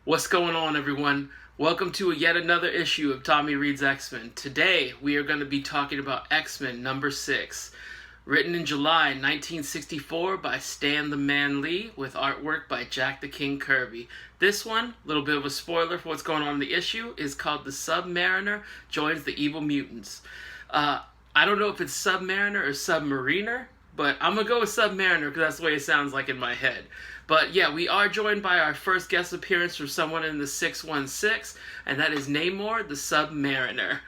What's going on, everyone? Welcome to yet another issue of Tommy Reads X-Men. Today, we are going to be talking about X-Men number 6, written in July 1964 by Stan the Man Lee, with artwork by Jack the King Kirby. This one, a little bit of a spoiler for what's going on in the issue, is called The Submariner Joins the Evil Mutants. I don't know if it's Submariner or Submariner, but I'm going to go with Submariner because that's the way it sounds like in my head. But yeah, we are joined by our first guest appearance from someone in the 616, and that is Namor, the Submariner.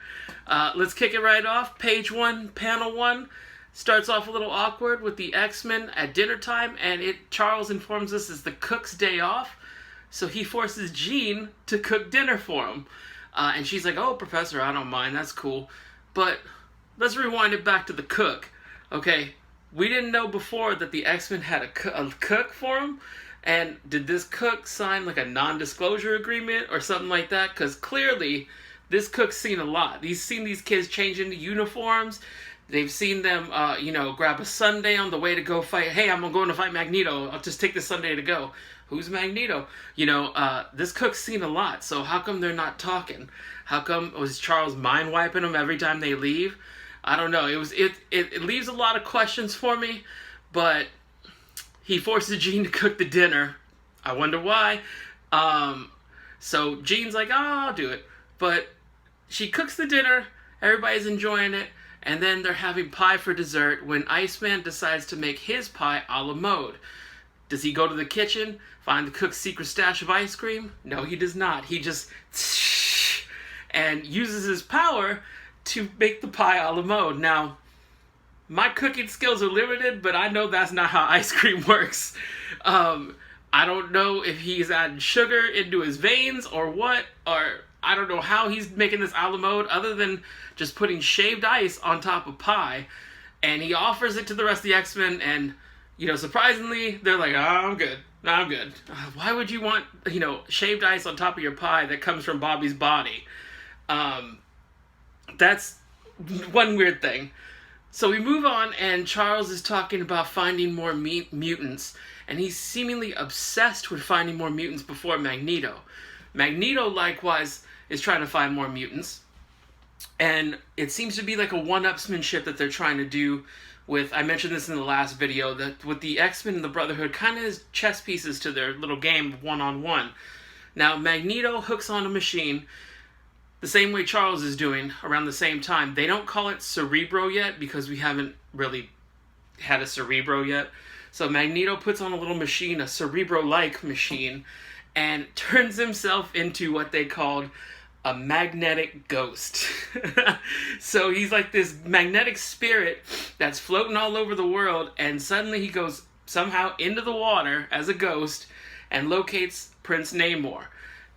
Let's kick it right off. Page 1, panel 1. Starts off a little awkward with the X-Men at dinner time, and Charles informs us it's the cook's day off, so he forces Jean to cook dinner for him. And she's like, "Oh, Professor, I don't mind, that's cool." But let's rewind it back to the cook. Okay, we didn't know before that the X-Men had a cook for him. And did this cook sign like a non-disclosure agreement or something like that? Because clearly, this cook's seen a lot. He's seen these kids change into uniforms. They've seen them, grab a sundae on the way to go fight. Hey, I'm going to fight Magneto. I'll just take this sundae to go. Who's Magneto? This cook's seen a lot. So how come they're not talking? How come was Charles mind wiping them every time they leave? I don't know. It leaves a lot of questions for me, but he forces Jean to cook the dinner. I wonder why. So Jean's like, "Oh, I'll do it." But she cooks the dinner. Everybody's enjoying it. And then they're having pie for dessert when Iceman decides to make his pie a la mode. Does he go to the kitchen, find the cook's secret stash of ice cream? No, he does not. He just and uses his power to make the pie a la mode. Now, my cooking skills are limited, but I know that's not how ice cream works. I don't know if he's adding sugar into his veins or what, or I don't know how he's making this a la mode other than just putting shaved ice on top of pie. And he offers it to the rest of the X-Men, and, surprisingly, they're like, "Oh, I'm good. No, I'm good." Why would you want, shaved ice on top of your pie that comes from Bobby's body? That's one weird thing. So we move on, and Charles is talking about finding more mutants, and he's seemingly obsessed with finding more mutants before Magneto. Magneto, likewise, is trying to find more mutants, and it seems to be like a one-upsmanship that they're trying to do with, I mentioned this in the last video, that with the X-Men and the Brotherhood kind of as chess pieces to their little game of one-on-one. Now, Magneto hooks on a machine the same way Charles is doing around the same time. They don't call it Cerebro yet because we haven't really had a Cerebro yet. So Magneto puts on a little machine, a Cerebro-like machine, and turns himself into what they called a magnetic ghost. So he's like this magnetic spirit that's floating all over the world, and suddenly he goes somehow into the water as a ghost and locates Prince Namor.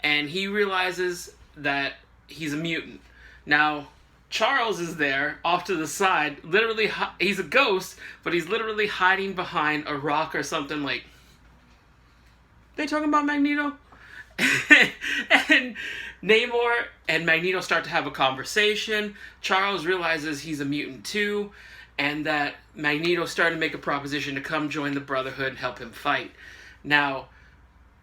And he realizes that he's a mutant. Now, Charles is there, off to the side, literally, he's a ghost, but he's literally hiding behind a rock or something like, they talking about Magneto? And Namor and Magneto start to have a conversation. Charles realizes he's a mutant too, and that Magneto started to make a proposition to come join the Brotherhood and help him fight. Now,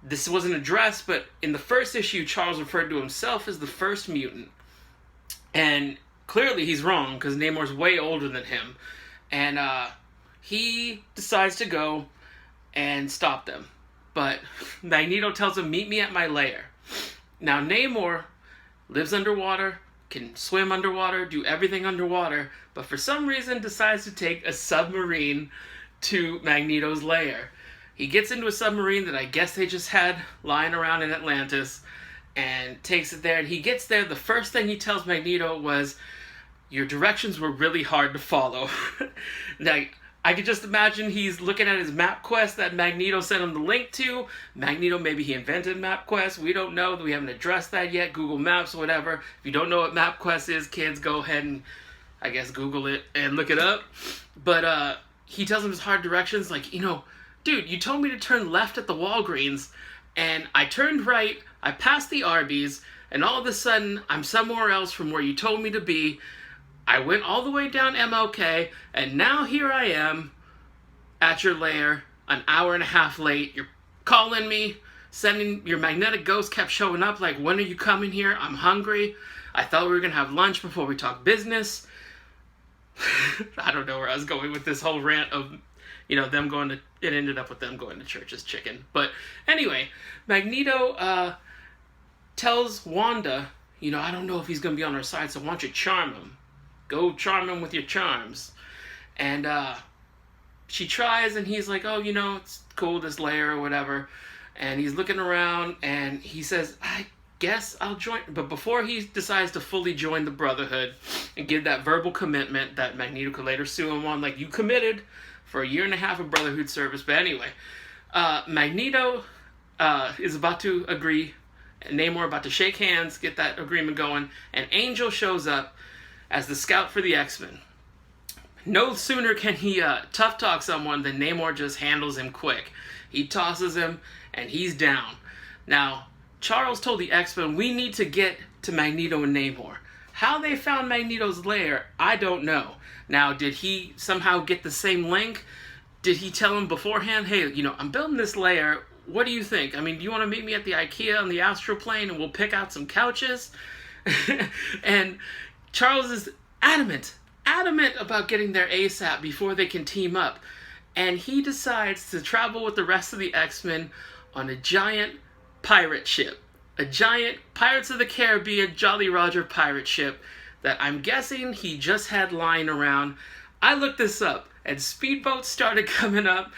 this wasn't addressed, but in the first issue, Charles referred to himself as the first mutant. And clearly he's wrong, because Namor's way older than him. And he decides to go and stop them. But Magneto tells him, "Meet me at my lair." Now, Namor lives underwater, can swim underwater, do everything underwater, but for some reason decides to take a submarine to Magneto's lair. He gets into a submarine that I guess they just had lying around in Atlantis and takes it there. And he gets there. The first thing he tells Magneto was, "Your directions were really hard to follow." Now, I could just imagine he's looking at his MapQuest that Magneto sent him the link to. Magneto, maybe he invented MapQuest. We don't know. We haven't addressed that yet. Google Maps, whatever. If you don't know what MapQuest is, kids, go ahead and, I guess, Google it and look it up. But he tells him his hard directions, like, "Dude, you told me to turn left at the Walgreens, and I turned right, I passed the Arby's, and all of a sudden, I'm somewhere else from where you told me to be. I went all the way down MLK, and now here I am at your lair, an hour and a half late. You're calling me, Your magnetic ghost kept showing up like, when are you coming here? I'm hungry. I thought we were going to have lunch before we talk business. I don't know where I was going with this whole rant of, them going to, it ended up with them going to church as chicken. But anyway, Magneto tells Wanda, I don't know if he's going to be on our side, so why don't you charm him? Go charm him with your charms. And she tries, and he's like, oh, it's cool, this layer or whatever. And he's looking around, and he says, I guess I'll join. But before he decides to fully join the Brotherhood and give that verbal commitment that Magneto could later sue him on, like, you committed for 1.5 years of Brotherhood service. But anyway, Magneto is about to agree, and Namor about to shake hands, get that agreement going, and Angel shows up as the scout for the X-Men. No sooner can he tough talk someone than Namor just handles him quick. He tosses him, and he's down. Now, Charles told the X-Men, we need to get to Magneto and Namor. How they found Magneto's lair, I don't know. Now, did he somehow get the same link? Did he tell him beforehand, hey, I'm building this lair. What do you think? I mean, do you want to meet me at the IKEA on the astral plane and we'll pick out some couches? And Charles is adamant about getting there ASAP before they can team up. And he decides to travel with the rest of the X-Men on a giant pirate ship. A giant Pirates of the Caribbean Jolly Roger pirate ship that I'm guessing he just had lying around. I looked this up, and speedboats started coming up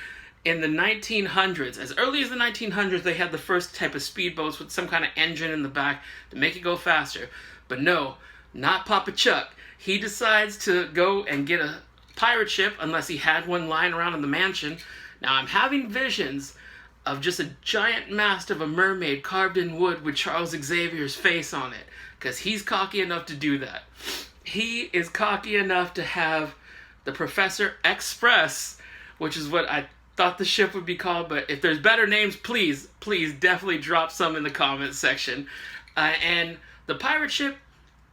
in the 1900s. As early as the 1900s, they had the first type of speedboats with some kind of engine in the back to make it go faster. But no, not Papa Chuck. He decides to go and get a pirate ship, unless he had one lying around in the mansion. Now I'm having visions of just a giant mast of a mermaid carved in wood with Charles Xavier's face on it, because he's cocky enough to do that. He is cocky enough to have the Professor Express, which is what I thought the ship would be called, but if there's better names, please definitely drop some in the comments section. And the pirate ship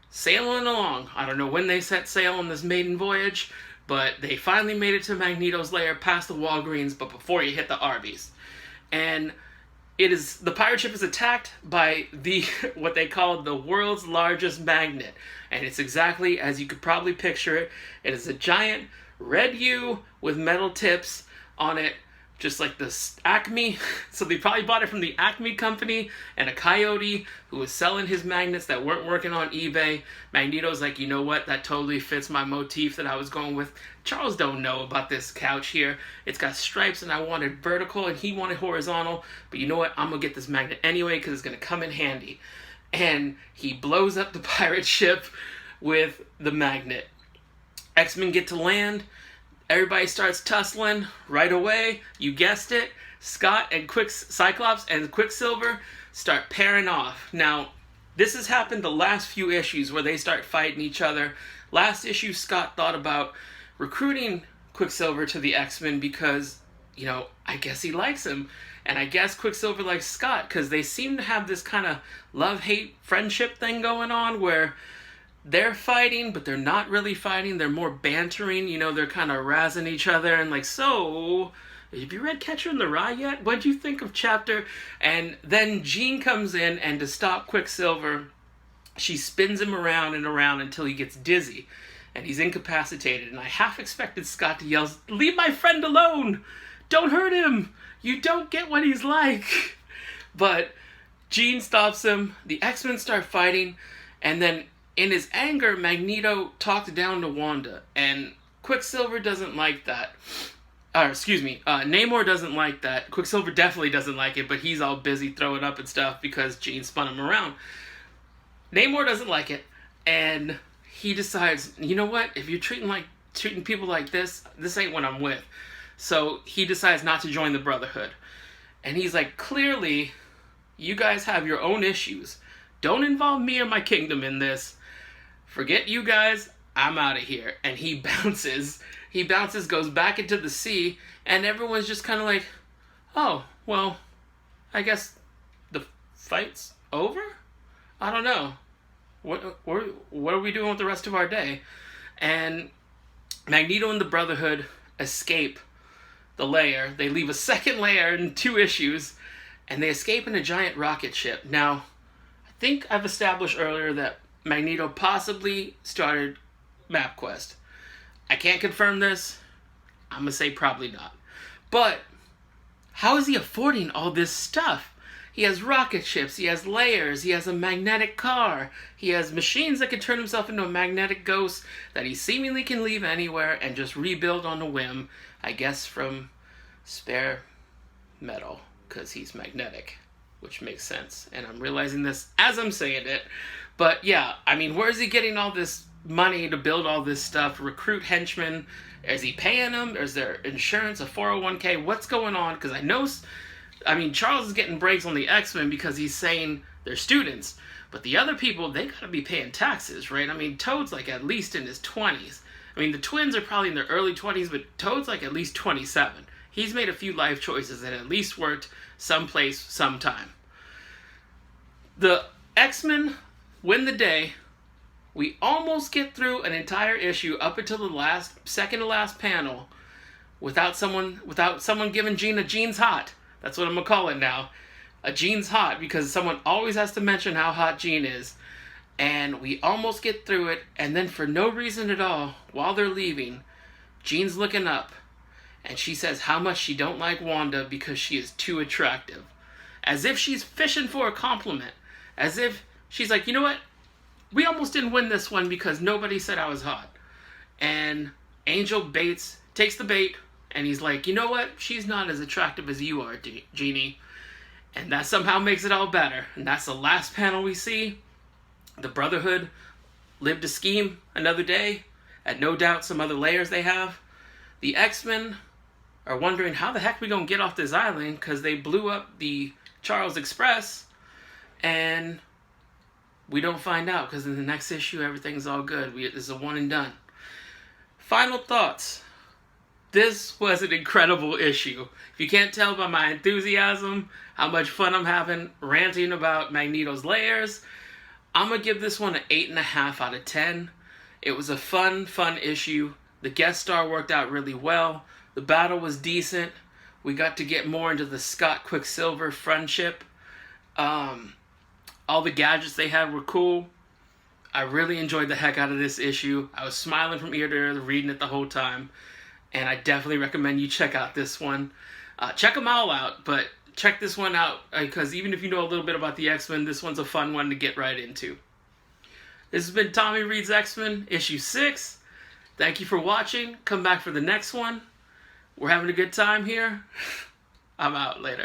sailing along. I don't know when they set sail on this maiden voyage, but they finally made it to Magneto's lair past the Walgreens, but before you hit the Arby's. And the pirate ship is attacked by what they call the world's largest magnet. And it's exactly as you could probably picture it. It is a giant red U with metal tips on it, just like the Acme. So they probably bought it from the Acme company, and a coyote who was selling his magnets that weren't working on eBay. Magneto's like, you know what, that totally fits my motif that I was going with. Charles don't know about this couch here. It's got stripes, and I wanted vertical, and he wanted horizontal. But you know what, I'm gonna get this magnet anyway, because it's gonna come in handy. And he blows up the pirate ship with the magnet. X-Men get to land. Everybody starts tussling right away. You guessed it. Scott and Cyclops and Quicksilver start pairing off. Now, this has happened the last few issues where they start fighting each other. Last issue, Scott thought about recruiting Quicksilver to the X-Men because, I guess he likes him. And I guess Quicksilver likes Scott because they seem to have this kind of love-hate friendship thing going on where they're fighting, but they're not really fighting. They're more bantering. They're kind of razzing each other and like, so, have you read Catcher in the Rye yet? What'd you think of chapter? And then Jean comes in, and to stop Quicksilver, she spins him around and around until he gets dizzy and he's incapacitated. And I half expected Scott to yell, leave my friend alone! Don't hurt him! You don't get what he's like! But Jean stops him. The X-Men start fighting, and then in his anger, Magneto talked down to Wanda, and Quicksilver doesn't like that. Namor doesn't like that. Quicksilver definitely doesn't like it, but he's all busy throwing up and stuff because Jean spun him around. Namor doesn't like it, and he decides, you know what? If you're treating people like this ain't what I'm with. So he decides not to join the Brotherhood. And he's like, clearly, you guys have your own issues. Don't involve me or my kingdom in this. Forget you guys, I'm out of here. And he bounces, goes back into the sea, and everyone's just kind of like, oh, well, I guess the fight's over? I don't know. What are we doing with the rest of our day? And Magneto and the Brotherhood escape the lair. They leave a second lair in 2 issues, and they escape in a giant rocket ship. Now, I think I've established earlier that Magneto possibly started MapQuest. I can't confirm this. I'm going to say probably not. But how is he affording all this stuff? He has rocket ships, he has layers, he has a magnetic car, he has machines that can turn himself into a magnetic ghost that he seemingly can leave anywhere and just rebuild on a whim, I guess from spare metal, because he's magnetic, which makes sense. And I'm realizing this as I'm saying it. But yeah, I mean, where is he getting all this money to build all this stuff, recruit henchmen? Is he paying them? Is there insurance, a 401k? What's going on? Because Charles is getting breaks on the X-Men because he's saying they're students. But the other people, they gotta be paying taxes, right? I mean, Toad's like at least in his 20s. I mean, the twins are probably in their early 20s, but Toad's like at least 27. He's made a few life choices and at least worked someplace, sometime. The X-Men win the day. We almost get through an entire issue up until the second to last panel without someone giving Jean a Jean's hot. That's what I'm going to call it now. A Jean's hot, because someone always has to mention how hot Jean is. And we almost get through it, and then for no reason at all, while they're leaving, Jean's looking up, and she says how much she don't like Wanda because she is too attractive. As if she's fishing for a compliment. As if she's like, you know what? We almost didn't win this one because nobody said I was hot. And Angel Bates takes the bait, and he's like, you know what? She's not as attractive as you are, Jeannie. And that somehow makes it all better. And that's the last panel we see. The Brotherhood lived to scheme another day. At no doubt some other layers they have. The X-Men are wondering how the heck we gonna get off this island, because they blew up the Charles Express. And we don't find out, because in the next issue everything's all good. This is a one and done. Final thoughts. This was an incredible issue. If you can't tell by my enthusiasm, how much fun I'm having ranting about Magneto's layers, I'm going to give this one an 8.5 out of 10. It was a fun issue. The guest star worked out really well. The battle was decent. We got to get more into the Scott Quicksilver friendship. All the gadgets they had were cool. I really enjoyed the heck out of this issue. I was smiling from ear to ear, reading it the whole time. And I definitely recommend you check out this one. Check them all out, but check this one out because even if you know a little bit about the X-Men, this one's a fun one to get right into. This has been Tommy Reads X-Men, issue 6. Thank you for watching. Come back for the next one. We're having a good time here. I'm out. Later.